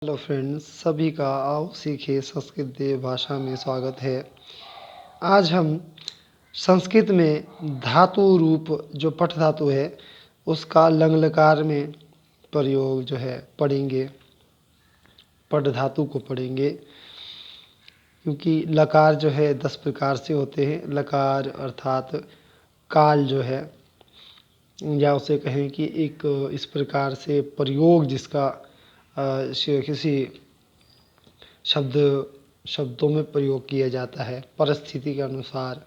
Hello friends, सभी का आओ सीखे संस्कृत देव भाषा में स्वागत है। आज हम संस्कृत में धातु रूप जो पठ धातु है उसका लंग लकार में प्रयोग जो है पढ़ेंगे। पठ धातु को पढ़ेंगे क्योंकि लकार जो है 10 प्रकार से होते हैं। लकार अर्थात काल जो है, या उसे कहें कि एक इस प्रकार से प्रयोग जिसका किसी शब्दों में प्रयोग किया जाता है परिस्थिति के अनुसार।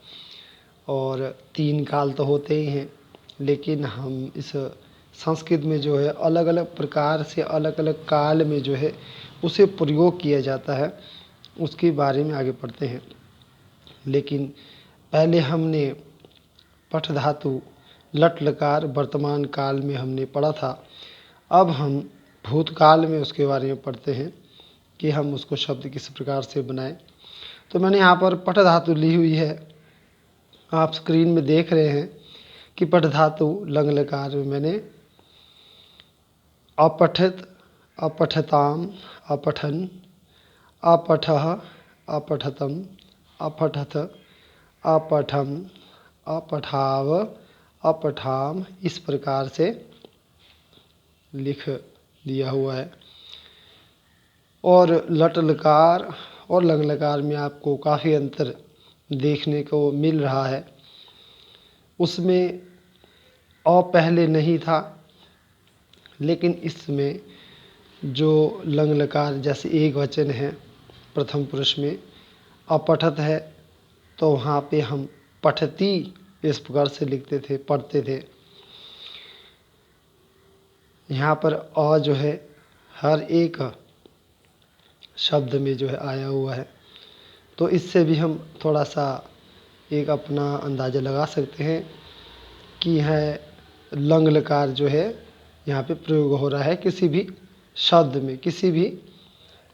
और 3 काल तो होते ही हैं, लेकिन हम इस संस्कृत में जो है अलग अलग प्रकार से अलग अलग काल में जो है उसे प्रयोग किया जाता है, उसके बारे में आगे पढ़ते हैं। लेकिन पहले हमने पठ धातु लट लकार वर्तमान काल में हमने पढ़ा था। अब हम भूतकाल में उसके बारे में पढ़ते हैं कि हम उसको शब्द किस प्रकार से बनाएं। तो मैंने यहाँ पर पठ धातु ली हुई है, आप स्क्रीन में देख रहे हैं कि पठ धातु लंग लकार में मैंने अपठित, अपठताम, अपठन, अपठः, अपठतम, अपठथ, अपठम, अपठाव, अपठाम इस प्रकार से लिख दिया हुआ है। और लट लकार और लंग लकार में आपको काफ़ी अंतर देखने को मिल रहा है। उसमें अ पहले नहीं था, लेकिन इसमें जो लंग लकार जैसे एक वचन है प्रथम पुरुष में अपठत है, तो वहाँ पे हम पठती इस प्रकार से लिखते थे, पढ़ते थे। यहाँ पर अ जो है हर एक शब्द में जो है आया हुआ है, तो इससे भी हम थोड़ा सा एक अपना अंदाज़ा लगा सकते हैं कि है लंग लकार जो है यहाँ पे प्रयोग हो रहा है किसी भी शब्द में, किसी भी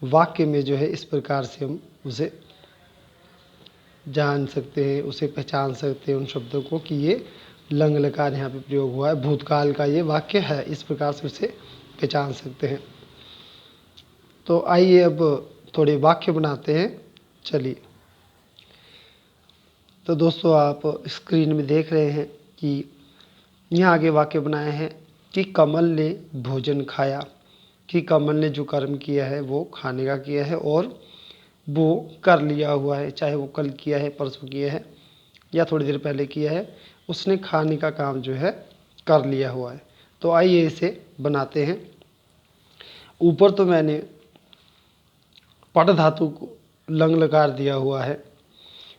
वाक्य में जो है इस प्रकार से हम उसे जान सकते हैं, उसे पहचान सकते हैं उन शब्दों को कि ये लंग लकार यहाँ पे प्रयोग हुआ है, भूतकाल का ये वाक्य है, इस प्रकार से उसे पहचान सकते हैं। तो आइए अब थोड़े वाक्य बनाते हैं। चलिए, तो दोस्तों आप स्क्रीन में देख रहे हैं कि यहाँ आगे वाक्य बनाए हैं कि कमल ने भोजन खाया। कि कमल ने जो कर्म किया है वो खाने का किया है और वो कर लिया हुआ है, चाहे वो कल किया है, परसों किया है या थोड़ी देर पहले किया है, उसने खाने का काम जो है कर लिया हुआ है। तो आइए इसे बनाते हैं। ऊपर तो मैंने पठ धातु को लंग लकार दिया हुआ है,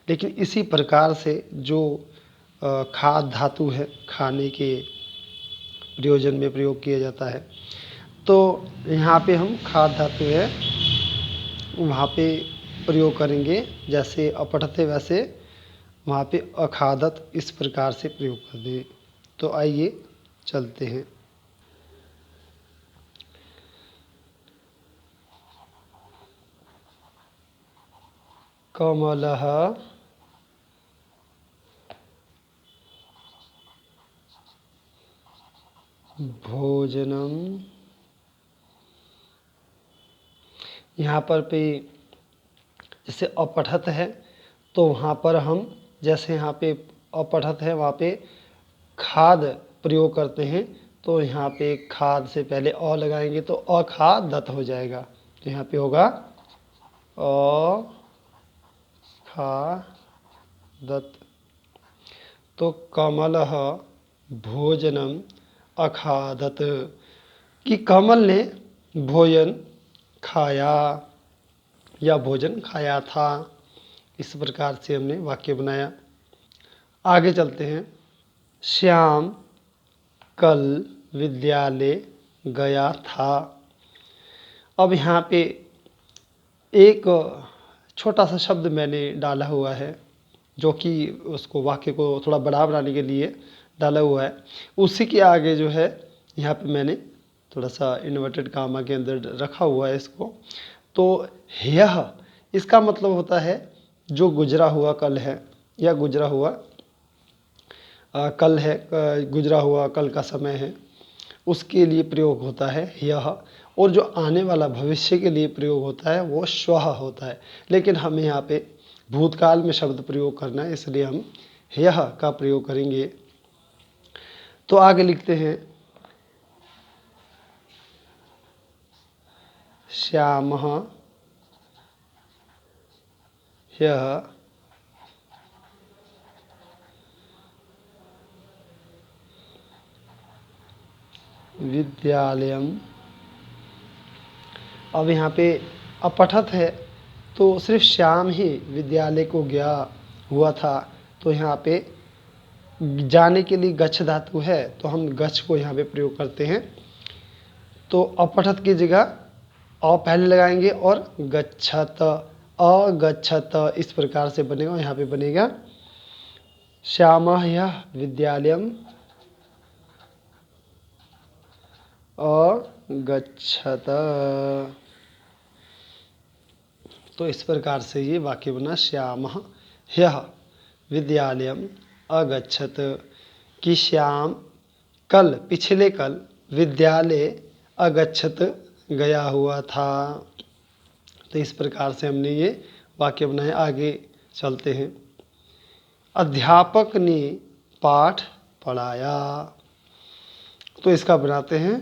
लेकिन इसी प्रकार से जो खाद धातु है, खाने के प्रयोजन में प्रयोग किया जाता है, तो यहाँ पे हम खाद धातु है वहाँ पे प्रयोग करेंगे। जैसे अपठते वैसे वहाँ पे अखादत इस प्रकार से प्रयोग कर दें। तो आइए चलते हैं। कमलः भोजनम। यहाँ पर पे जैसे अपठत है तो वहाँ पर हम जैसे यहाँ पे अपठत है वहाँ पे खाद प्रयोग करते हैं, तो यहाँ पे खाद से पहले अ लगाएंगे तो अखादत हो जाएगा। तो यहाँ पे होगा अखादत। तो कमलः भोजनम अखादत कि कमल ने भोजन खाया या भोजन खाया था। इस प्रकार से हमने वाक्य बनाया। आगे चलते हैं। श्याम कल विद्यालय गया था। अब यहाँ पे एक छोटा सा शब्द मैंने डाला हुआ है जो कि उसको वाक्य को थोड़ा बड़ा बनाने के लिए डाला हुआ है। उसी के आगे जो है यहाँ पे मैंने थोड़ा सा इन्वर्टेड कामा के अंदर रखा हुआ है इसको। तो यह इसका मतलब होता है जो गुजरा हुआ कल है या गुजरा हुआ कल है, गुजरा हुआ कल का समय है, उसके लिए प्रयोग होता है यह। और जो आने वाला भविष्य के लिए प्रयोग होता है वो श्वः होता है। लेकिन हमें यहाँ पे भूतकाल में शब्द प्रयोग करना है, इसलिए हम ह्यः का प्रयोग करेंगे। तो आगे लिखते हैं श्यामः ह्यः विद्यालयम। अब यहाँ पे अपठत है तो सिर्फ श्याम ही विद्यालय को गया हुआ था, तो यहाँ पे जाने के लिए गच्छ धातु है तो हम गच्छ को यहाँ पे प्रयोग करते हैं। तो अपठत की जगह अ पहले लगाएंगे और गच्छत, अगच्छत इस प्रकार से बनेगा। यहाँ पे बनेगा श्यामः ह्यः विद्यालयम अगच्छत। तो इस प्रकार से ये वाक्य बना श्यामः ह्यः विद्यालयम अगच्छत, कि श्याम कल, पिछले कल विद्यालय अगच्छत गया हुआ था। तो इस प्रकार से हमने ये वाक्य बनाए। आगे चलते हैं। अध्यापक ने पाठ पढ़ाया। तो इसका बनाते हैं